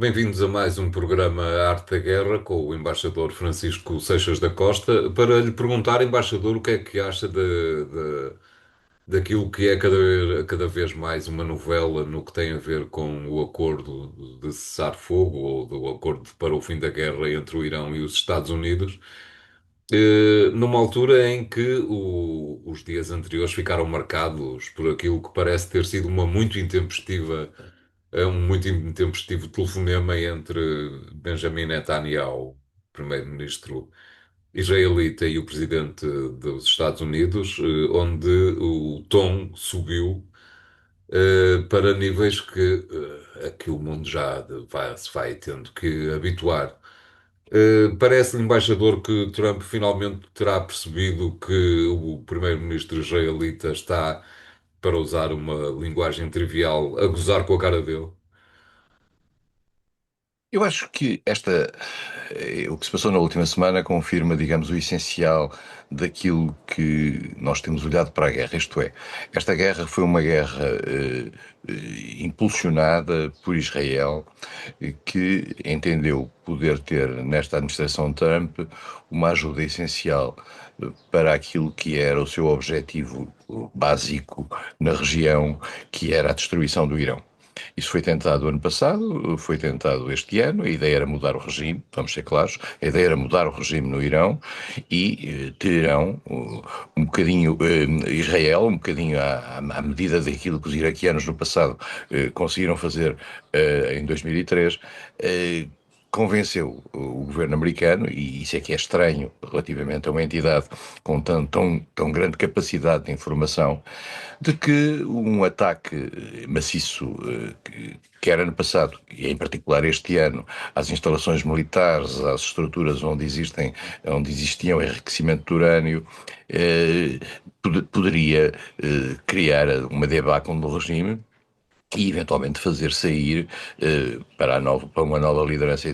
Bem-vindos a mais um programa Arte da Guerra com o embaixador Francisco Seixas da Costa para lhe perguntar, embaixador, o que é que acha daquilo que é cada vez mais uma novela no que tem a ver com o acordo de cessar-fogo ou do acordo para o fim da guerra entre o Irão e os Estados Unidos, numa altura em que os dias anteriores ficaram marcados por aquilo que parece ter sido uma muito intempestiva um muito intempestivo telefonema entre Benjamin Netanyahu, primeiro-ministro israelita, e o presidente dos Estados Unidos, onde o tom subiu para níveis a que o mundo se vai tendo que habituar. Parece-lhe, embaixador, que Trump finalmente terá percebido que o primeiro-ministro israelita está, para usar uma linguagem trivial, a gozar com a cara dele. Eu acho que o que se passou na última semana confirma, digamos, o essencial daquilo que nós temos olhado para a guerra. Isto é, esta guerra foi uma guerra impulsionada por Israel, que entendeu poder ter nesta administração Trump uma ajuda essencial para aquilo que era o seu objetivo básico na região, que era a destruição do Irão. Isso foi tentado ano passado, foi tentado este ano. A ideia era mudar o regime, vamos ser claros, a ideia era mudar o regime no Irão e terão um bocadinho Israel, um bocadinho à medida daquilo que os iraquianos no passado conseguiram fazer em 2003. Convenceu o governo americano, e isso é que é estranho relativamente a uma entidade com tão grande capacidade de informação, de que um ataque maciço, que era no passado, e em particular este ano, às instalações militares, às estruturas onde existiam enriquecimento de urânio, eh, poderia criar uma debacle no regime e eventualmente fazer sair para uma nova liderança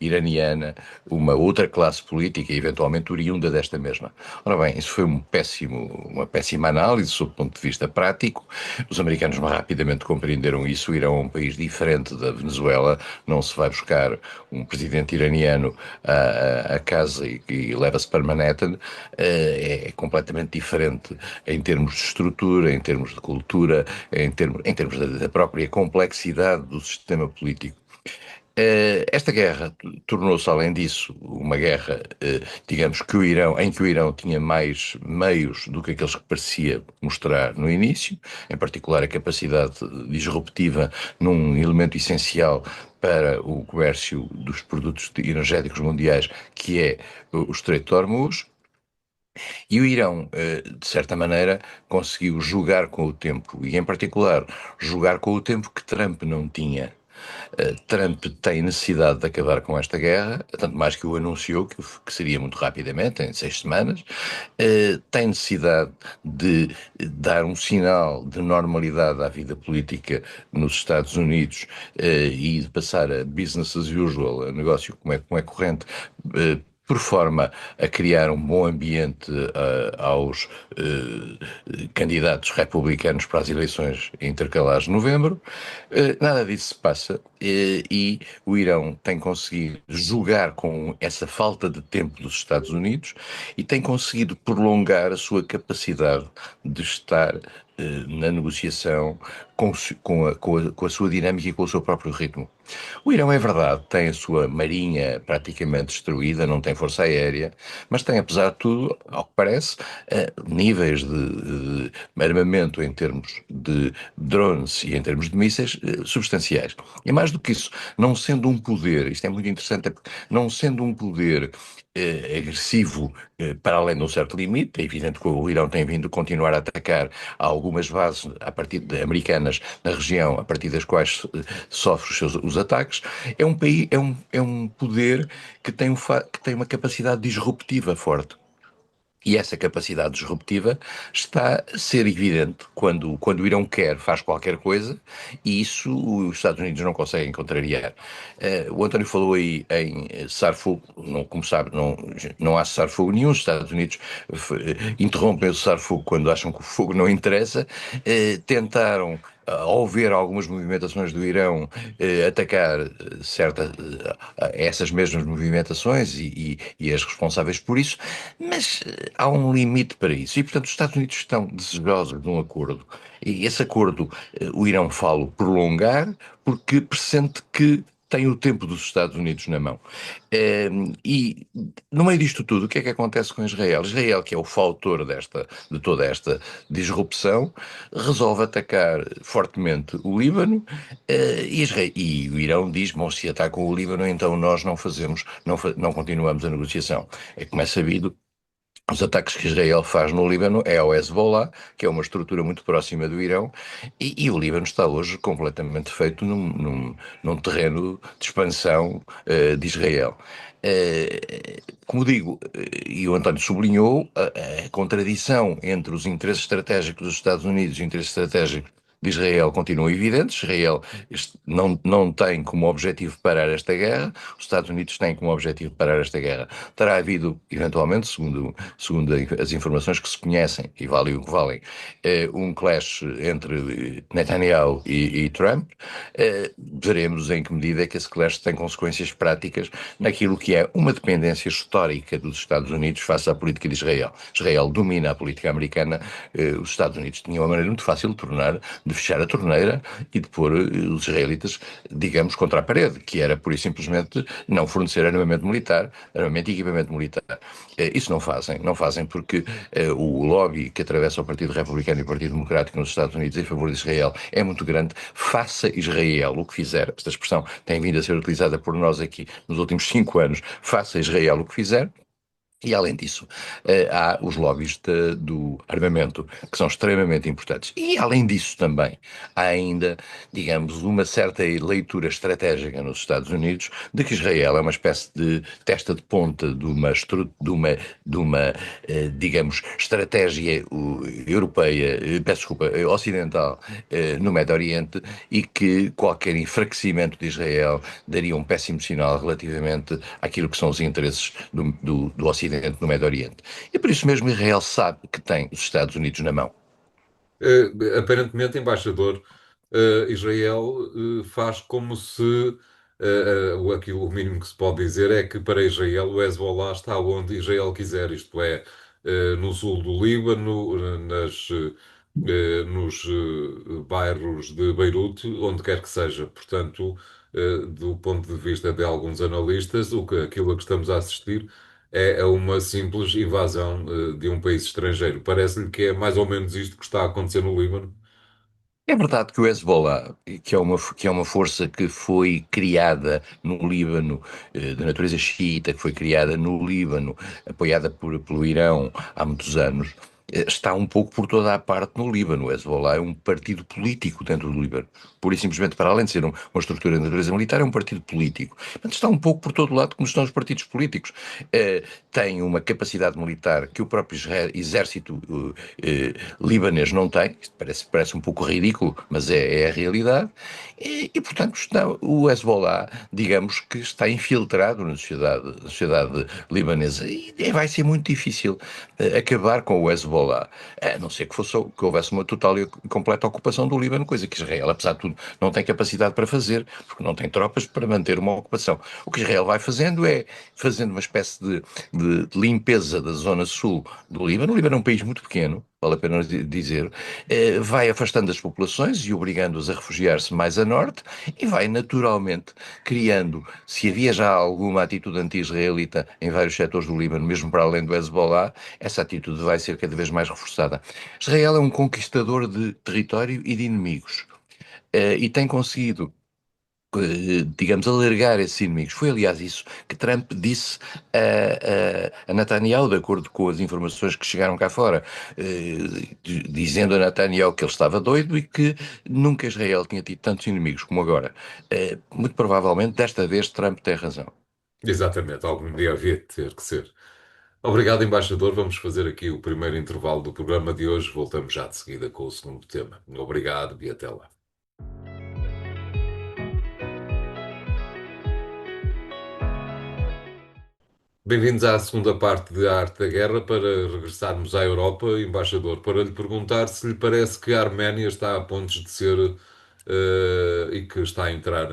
iraniana uma outra classe política, eventualmente oriunda desta mesma. Ora bem, isso foi uma péssima análise sob o ponto de vista prático. Os americanos rapidamente compreenderam isso. O Irão é um país diferente da Venezuela, não se vai buscar um presidente iraniano à casa e leva-se para Manhattan. É completamente diferente em termos de estrutura, em termos de cultura, em termos da própria complexidade do sistema político. Esta guerra tornou-se, além disso, uma guerra, digamos, em que o Irão tinha mais meios do que aqueles que parecia mostrar no início, em particular a capacidade disruptiva num elemento essencial para o comércio dos produtos energéticos mundiais, que é o Estreito de Hormuz. E o Irão, de certa maneira, conseguiu jogar com o tempo, e em particular jogar com o tempo que Trump não tinha. Trump tem necessidade de acabar com esta guerra, tanto mais que o anunciou que seria muito rapidamente, em 6 semanas. Tem necessidade de dar um sinal de normalidade à vida política nos Estados Unidos, e de passar a business as usual, a negócio como é corrente, por forma a criar um bom ambiente aos candidatos republicanos para as eleições intercalares de novembro. Nada disso se passa, e o Irão tem conseguido jogar com essa falta de tempo dos Estados Unidos e tem conseguido prolongar a sua capacidade de estar na negociação com a sua dinâmica e com o seu próprio ritmo. O Irão, é verdade, tem a sua marinha praticamente destruída, não tem força aérea, mas tem, apesar de tudo, ao que parece, níveis de armamento em termos de drones e em termos de mísseis substanciais. E mais do que isso, não sendo um poder, isto é muito interessante, não sendo um poder agressivo para além de um certo limite. É evidente que o Irão tem vindo a continuar a atacar algumas bases americanas na região, a partir das quais sofre os ataques. É um país, é um poder que tem uma capacidade disruptiva forte. E essa capacidade disruptiva está a ser evidente quando o Irão quer, faz qualquer coisa, e isso os Estados Unidos não conseguem contrariar. O António falou aí em cessar-fogo. Não, como sabe, não há cessar-fogo nenhum. Os Estados Unidos interrompem o cessar-fogo quando acham que o fogo não interessa. Tentaram ao ver algumas movimentações do Irão atacar essas mesmas movimentações e as responsáveis por isso, mas há um limite para isso. E, portanto, os Estados Unidos estão desejosos de um acordo. E esse acordo, o Irão fala prolongar, porque pressente que tem o tempo dos Estados Unidos na mão. E no meio disto tudo, o que é que acontece com Israel? Israel, que é o fautor de toda esta disrupção, resolve atacar fortemente o Líbano, e o Irão diz: bom, se atacam o Líbano, então nós não fazemos, não continuamos a negociação. É como é sabido. Os ataques que Israel faz no Líbano é ao Hezbollah, que é uma estrutura muito próxima do Irão, e o Líbano está hoje completamente feito num terreno de expansão de Israel. Como digo, e o António sublinhou, a contradição entre os interesses estratégicos dos Estados Unidos e os interesses estratégicos de Israel continua evidente. Israel não tem como objetivo parar esta guerra, os Estados Unidos têm como objetivo parar esta guerra. Terá havido, eventualmente, segundo as informações que se conhecem, e valem o que valem, um clash entre Netanyahu e Trump. Veremos em que medida é que esse clash tem consequências práticas naquilo que é uma dependência histórica dos Estados Unidos face à política de Israel. Israel domina a política americana, os Estados Unidos tinham uma maneira muito fácil de fechar a torneira e de pôr os israelitas, digamos, contra a parede, que era pura e simplesmente não fornecer armamento e equipamento militar. Isso não fazem porque o lobby que atravessa o Partido Republicano e o Partido Democrático nos Estados Unidos em favor de Israel é muito grande. Faça Israel o que fizer, esta expressão tem vindo a ser utilizada por nós aqui nos últimos 5 anos, faça Israel o que fizer. E, além disso, há os lobbies do armamento, que são extremamente importantes. E, além disso, também há ainda, digamos, uma certa leitura estratégica nos Estados Unidos de que Israel é uma espécie de testa de ponta digamos, estratégia europeia, peço desculpa, ocidental, no Médio Oriente, e que qualquer enfraquecimento de Israel daria um péssimo sinal relativamente àquilo que são os interesses do Ocidente no Médio Oriente. E por isso mesmo Israel sabe que tem os Estados Unidos na mão. Aparentemente, embaixador, Israel faz como se o mínimo que se pode dizer é que para Israel o Hezbollah está onde Israel quiser, isto é, no sul do Líbano, nos bairros de Beirute, onde quer que seja. Portanto, do ponto de vista de alguns analistas, aquilo a que estamos a assistir é uma simples invasão de um país estrangeiro. Parece-lhe que é mais ou menos isto que está a acontecer no Líbano. É verdade que o Hezbollah, que é uma força que foi criada no Líbano, de natureza xiita, que foi criada no Líbano, apoiada pelo Irão há muitos anos, está um pouco por toda a parte no Líbano. O Hezbollah é um partido político dentro do Líbano. Pura e simplesmente, para além de ser uma estrutura de natureza militar, é um partido político. Portanto, está um pouco por todo lado como estão os partidos políticos. Tem uma capacidade militar que o próprio exército libanês não tem. Isto parece um pouco ridículo, mas é a realidade. Portanto, o Hezbollah, digamos que está infiltrado na sociedade libanesa. E vai ser muito difícil acabar com o Hezbollah, a não ser que houvesse uma total e completa ocupação do Líbano, coisa que Israel, apesar de tudo, não tem capacidade para fazer, porque não tem tropas para manter uma ocupação. O que Israel vai fazendo é fazendo uma espécie de limpeza da zona sul do Líbano. O Líbano é um país muito pequeno, vale a pena dizer, vai afastando as populações e obrigando-os a refugiar-se mais a norte, e vai naturalmente criando, se havia já alguma atitude anti-israelita em vários setores do Líbano, mesmo para além do Hezbollah, essa atitude vai ser cada vez mais reforçada. Israel é um conquistador de território e de inimigos, e tem conseguido digamos, alargar esses inimigos. Foi, aliás, isso que Trump disse a Netanyahu, de acordo com as informações que chegaram cá fora, dizendo a Netanyahu que ele estava doido e que nunca Israel tinha tido tantos inimigos como agora. Muito provavelmente, desta vez, Trump tem razão. Exatamente, algum dia havia de ter que ser. Obrigado, embaixador. Vamos fazer aqui o primeiro intervalo do programa de hoje. Voltamos já de seguida com o segundo tema. Obrigado e até lá. Bem-vindos à segunda parte de A Arte da Guerra, para regressarmos à Europa, embaixador, para lhe perguntar se lhe parece que a Arménia está a pontos de ser, e que está a entrar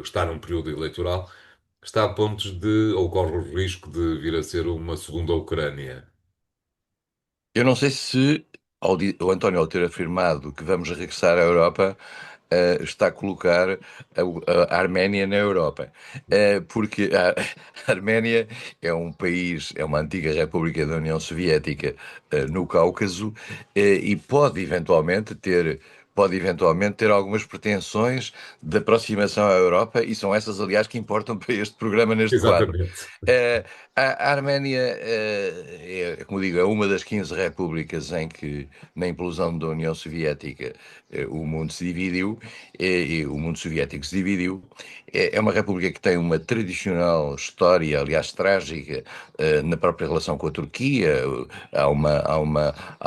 está num período eleitoral, está a pontos de, ou corre o risco de vir a ser uma segunda Ucrânia. Eu não sei se o António, ao ter afirmado que vamos regressar à Europa, está a colocar a Arménia na Europa. Porque a Arménia é um país, é uma antiga república da União Soviética, no Cáucaso, e pode eventualmente ter algumas pretensões de aproximação à Europa, e são essas, aliás, que importam para este programa neste quadro. Exatamente. Eh, a Arménia, como digo, é uma das 15 repúblicas em que, na implosão da União Soviética, o mundo se dividiu, e o mundo soviético se dividiu. É uma república que tem uma tradicional história, aliás, trágica, na própria relação com a Turquia. Há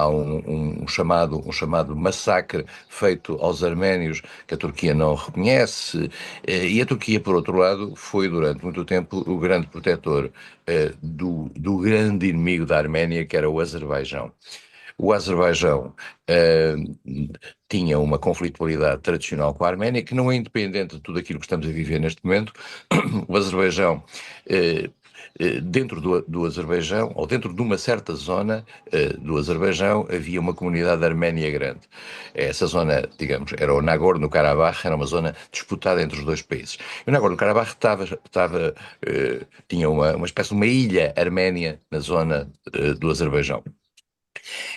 um chamado massacre feito aos arménios que a Turquia não reconhece. E a Turquia, por outro lado, foi durante muito tempo o grande protetor do grande inimigo da Arménia, que era o Azerbaijão. O Azerbaijão eh, tinha uma conflitualidade tradicional com a Arménia, que não é independente de tudo aquilo que estamos a viver neste momento. O Azerbaijão, eh, dentro do Azerbaijão, ou dentro de uma certa zona do Azerbaijão, havia uma comunidade arménia grande. Essa zona, digamos, era o Nagorno-Karabakh, era uma zona disputada entre os dois países. E o Nagorno-Karabakh tinha uma espécie de uma ilha arménia na zona do Azerbaijão.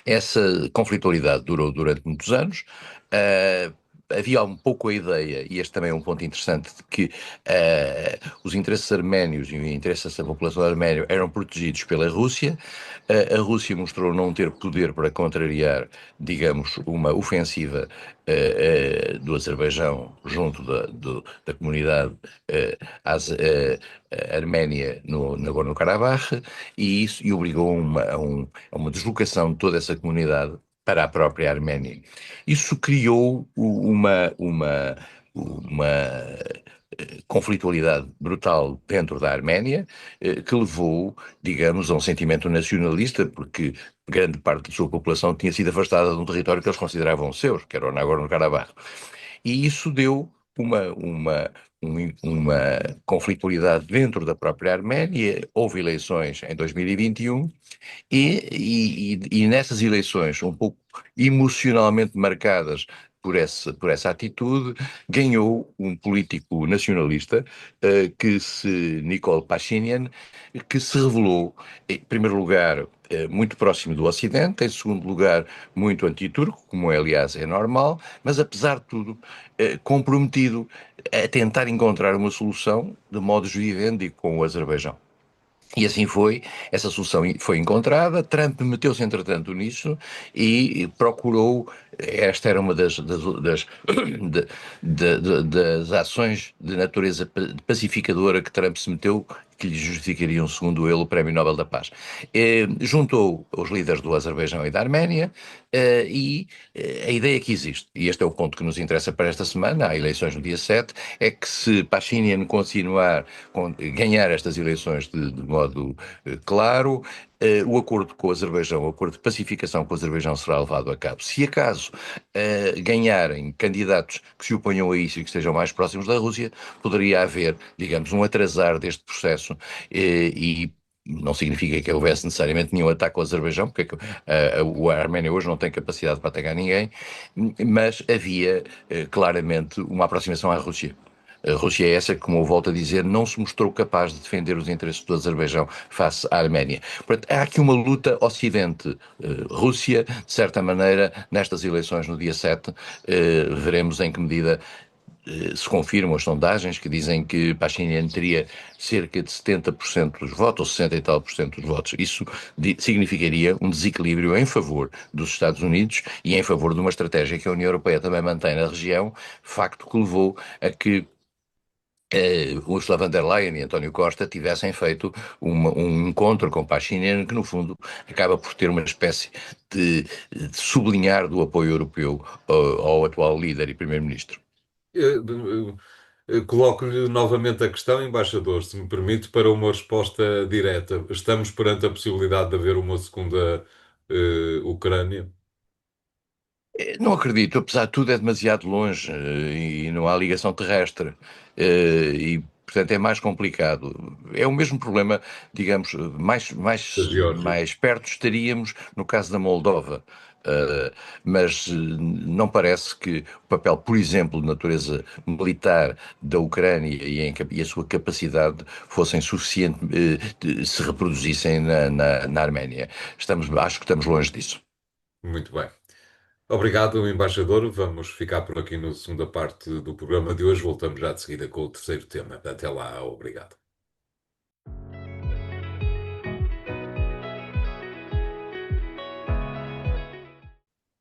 Essa conflitualidade durou durante muitos anos. Uh, Havia um pouco a ideia, e este também é um ponto interessante, de que os interesses arménios e os interesses da população arménia eram protegidos pela Rússia. A Rússia mostrou não ter poder para contrariar, digamos, uma ofensiva do Azerbaijão junto da comunidade arménia no Nagorno-Karabakh, e obrigou a uma deslocação de toda essa comunidade para a própria Arménia. Isso criou uma conflitualidade brutal dentro da Arménia, que levou, digamos, a um sentimento nacionalista, porque grande parte da sua população tinha sido afastada de um território que eles consideravam seu, que era o Nagorno-Karabakh. E isso deu uma conflitualidade dentro da própria Arménia. Houve eleições em 2021 e nessas eleições, um pouco emocionalmente marcadas por essa atitude, ganhou um político nacionalista, Nikol Pashinyan, que se revelou, em primeiro lugar, muito próximo do Ocidente, em segundo lugar, muito anti-turco, como aliás é normal, mas apesar de tudo, comprometido a tentar encontrar uma solução de modus vivendi com o Azerbaijão. E assim foi, essa solução foi encontrada. Trump meteu-se entretanto nisso e procurou, esta era uma das ações de natureza pacificadora que Trump se meteu, que lhe justificariam, segundo ele, o Prémio Nobel da Paz. Juntou os líderes do Azerbaijão e da Arménia, a ideia que existe, e este é o ponto que nos interessa para esta semana, há eleições no dia 7, é que se Pashinyan ganhar estas eleições de modo claro, o acordo com o Azerbaijão, o acordo de pacificação com o Azerbaijão será levado a cabo. Se acaso ganharem candidatos que se oponham a isso e que estejam mais próximos da Rússia, poderia haver, digamos, um atrasar deste processo, e não significa que houvesse necessariamente nenhum ataque ao Azerbaijão, porque a Arménia hoje não tem capacidade para atacar ninguém, mas havia claramente uma aproximação à Rússia. A Rússia é essa que, como eu volto a dizer, não se mostrou capaz de defender os interesses do Azerbaijão face à Arménia. Portanto, há aqui uma luta Ocidente-Rússia, de certa maneira, nestas eleições no dia 7, veremos em que medida se confirmam as sondagens que dizem que Pashinyan teria cerca de 70% dos votos, ou 60 e tal por cento dos votos. Isso significaria um desequilíbrio em favor dos Estados Unidos e em favor de uma estratégia que a União Europeia também mantém na região, facto que levou a que Ursula von der Leyen e António Costa tivessem feito um encontro com Pashinyan, que no fundo acaba por ter uma espécie de sublinhar do apoio europeu ao atual líder e primeiro-ministro. Coloco-lhe novamente a questão, embaixador, se me permite, para uma resposta direta. Estamos perante a possibilidade de haver uma segunda Ucrânia? Não acredito, apesar de tudo é demasiado longe e não há ligação terrestre e portanto é mais complicado. É o mesmo problema, digamos, Da Geórgia? mais perto estaríamos no caso da Moldova. Mas não parece que o papel, por exemplo, de natureza militar da Ucrânia e a sua capacidade fossem suficientes, se reproduzissem na Arménia. Acho que estamos longe disso. Muito bem. Obrigado, embaixador. Vamos ficar por aqui na segunda parte do programa de hoje. Voltamos já de seguida com o terceiro tema. Até lá, obrigado.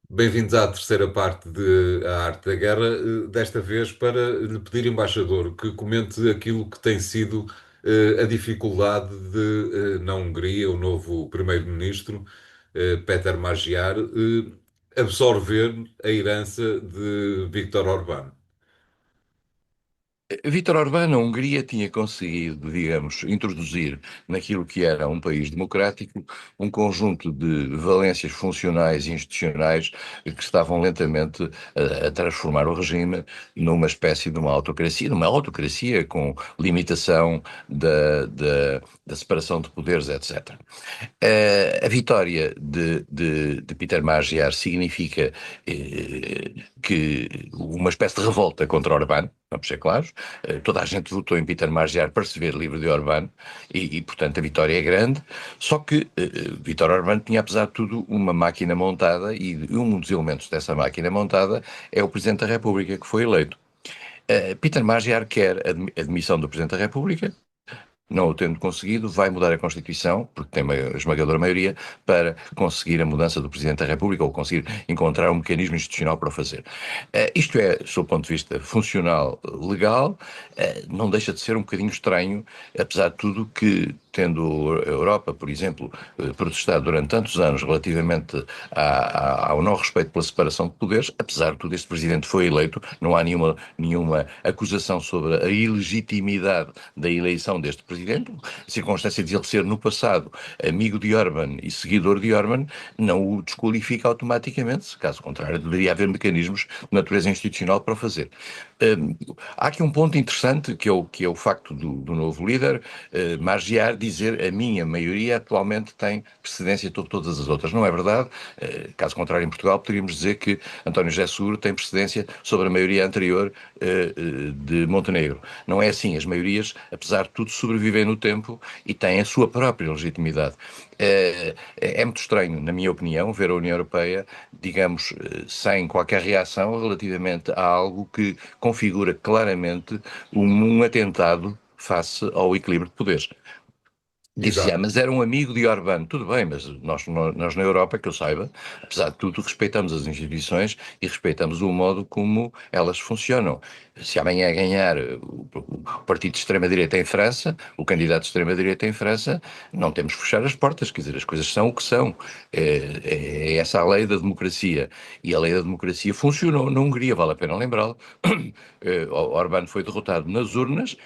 Bem-vindos à terceira parte de A Arte da Guerra, desta vez para lhe pedir, embaixador, que comente aquilo que tem sido a dificuldade de, na Hungria, o novo primeiro-ministro, Péter Magyar, absorver a herança de Viktor Orbán. Vítor Orbán, a Hungria tinha conseguido, digamos, introduzir naquilo que era um país democrático um conjunto de valências funcionais e institucionais que estavam lentamente a transformar o regime numa espécie de uma autocracia com limitação da separação de poderes, etc. A vitória de Peter Magyar significa que uma espécie de revolta contra Orbán, vamos ser claros. Toda a gente votou em Peter Magyar para se ver livre de Orbán portanto, a vitória é grande. Só que Vítor Orbán tinha, apesar de tudo, uma máquina montada e um dos elementos dessa máquina montada é o Presidente da República que foi eleito. Peter Magyar quer a demissão do Presidente da República. Não o tendo conseguido, vai mudar a Constituição, porque tem uma esmagadora maioria, para conseguir a mudança do Presidente da República ou conseguir encontrar um mecanismo institucional para o fazer. Isto é, do seu ponto de vista funcional, legal, não deixa de ser um bocadinho estranho, apesar de tudo que, tendo a Europa, por exemplo, protestado durante tantos anos relativamente ao não respeito pela separação de poderes, apesar de tudo, este Presidente foi eleito, não há nenhuma acusação sobre a ilegitimidade da eleição deste Presidente, a circunstância de ele ser no passado amigo de Orbán e seguidor de Orbán não o desqualifica automaticamente, caso contrário deveria haver mecanismos de natureza institucional para o fazer. Hum, Há aqui um ponto interessante que é o facto do novo líder, Magyar, dizer a minha maioria atualmente tem precedência sobre todas as outras. Não é verdade. Caso contrário, em Portugal poderíamos dizer que António José Seguro tem precedência sobre a maioria anterior de Montenegro. Não é assim. As maiorias, apesar de tudo, sobrevivem no tempo e têm a sua própria legitimidade. É muito estranho, na minha opinião, ver a União Europeia, digamos, sem qualquer reação relativamente a algo que configura claramente um atentado face ao equilíbrio de poderes. Disse, Exato. mas era um amigo de Orbán. Tudo bem, mas nós na Europa, que eu saiba, apesar de tudo, respeitamos as instituições e respeitamos o modo como elas funcionam. Se amanhã ganhar o partido de extrema-direita em França, o candidato de extrema-direita em França, não temos que fechar as portas, quer dizer, as coisas são o que são. É essa a lei da democracia. E a lei da democracia funcionou na Hungria, vale a pena lembrá-lo. Orbán foi derrotado nas urnas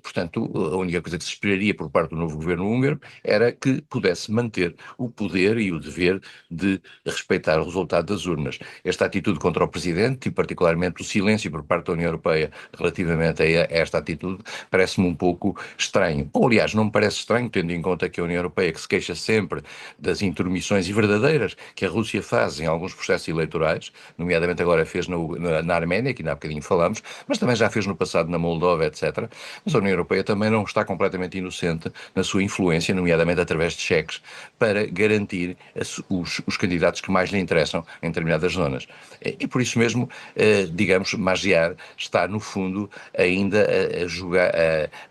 portanto, a única coisa que se esperaria por parte do novo governo húngaro era que pudesse manter o poder e o dever de respeitar o resultado das urnas. Esta atitude contra o presidente, e particularmente o silêncio por parte da União Europeia relativamente a esta atitude, parece-me um pouco estranho. Ou, aliás, não me parece estranho, tendo em conta que a União Europeia, que se queixa sempre das intromissões e verdadeiras que a Rússia faz em alguns processos eleitorais, nomeadamente agora fez na Arménia, que ainda há bocadinho falamos, mas também já fez no passado na Moldova, etc. Mas a União Europeia também não está completamente inocente na sua influência, nomeadamente através de cheques, para garantir os candidatos que mais lhe interessam em determinadas zonas. E por isso mesmo, digamos, Magyar está, no fundo, ainda a jogar,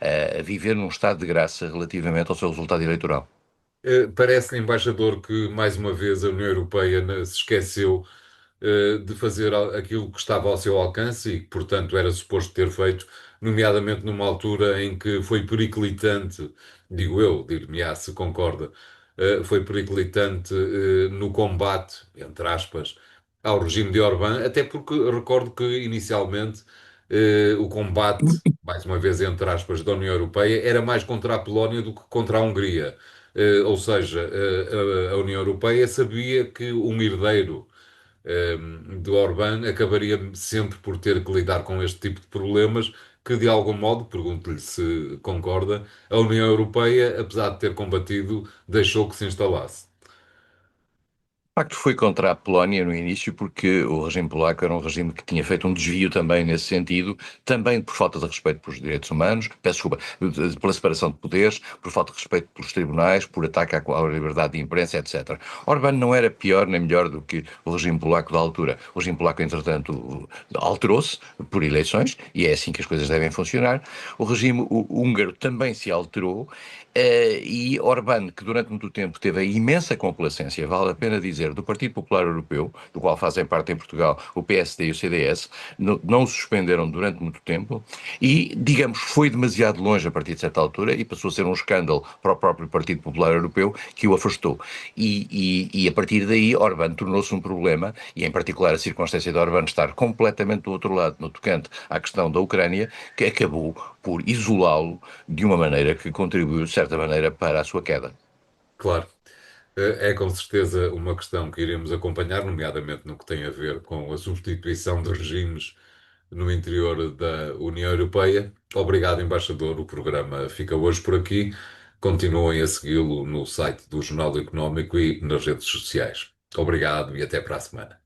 a viver num estado de graça relativamente ao seu resultado eleitoral. Parece, embaixador, que mais uma vez a União Europeia se esqueceu de fazer aquilo que estava ao seu alcance e que, portanto, era suposto ter feito, nomeadamente numa altura em que foi periclitante, digo eu, dir-me-á se concorda, foi periclitante no combate, entre aspas, ao regime de Orbán, até porque recordo que inicialmente o combate, mais uma vez entre aspas, da União Europeia era mais contra a Polónia do que contra a Hungria. Ou seja, a União Europeia sabia que um herdeiro de Orbán acabaria sempre por ter que lidar com este tipo de problemas, que de algum modo, pergunto-lhe se concorda, a União Europeia, apesar de ter combatido, deixou que se instalasse. De facto, foi contra a Polónia no início, porque o regime polaco era um regime que tinha feito um desvio também nesse sentido, também por falta de respeito pelos direitos humanos, peço desculpa, pela separação de poderes, por falta de respeito pelos tribunais, por ataque à liberdade de imprensa, etc. Orbán não era pior nem melhor do que o regime polaco da altura. O regime polaco, entretanto, alterou-se por eleições, e é assim que as coisas devem funcionar. O regime húngaro também se alterou, e Orbán, que durante muito tempo teve a imensa complacência, vale a pena dizer, do Partido Popular Europeu, do qual fazem parte em Portugal o PSD e o CDS, não o suspenderam durante muito tempo e, digamos, foi demasiado longe a partir de certa altura e passou a ser um escândalo para o próprio Partido Popular Europeu que o afastou. E a partir daí, Orbán tornou-se um problema e, em particular, a circunstância de Orbán estar completamente do outro lado no tocante à questão da Ucrânia, que acabou por isolá-lo de uma maneira que contribuiu, de certa maneira, para a sua queda. Claro. É com certeza uma questão que iremos acompanhar, nomeadamente no que tem a ver com a substituição de regimes no interior da União Europeia. Obrigado, embaixador. O programa fica hoje por aqui. Continuem a segui-lo no site do Jornal Económico e nas redes sociais. Obrigado e até para a semana.